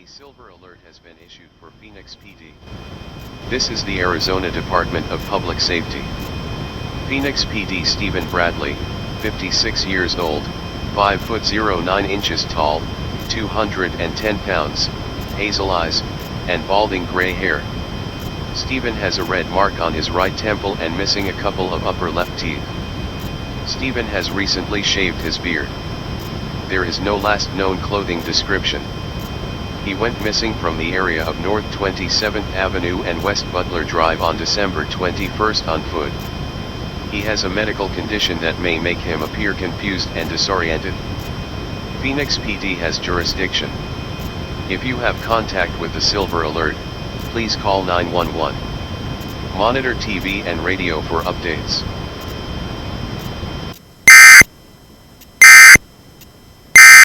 A silver alert has been issued for Phoenix PD. This is the Arizona Department of Public Safety. Phoenix PD Stephen Bradley, 56 years old, 5 foot 9 inches tall, 210 pounds, hazel eyes, and balding gray hair. Stephen has a red mark on his right temple and missing a couple of upper left teeth. Stephen has recently shaved his beard. There is no last known clothing description. He went missing from the area of North 27th Avenue and West Butler Drive on December 21st on foot. He has a medical condition that may make him appear confused and disoriented. Phoenix PD has jurisdiction. If you have contact with the silver alert, please call 911. Monitor TV and radio for updates.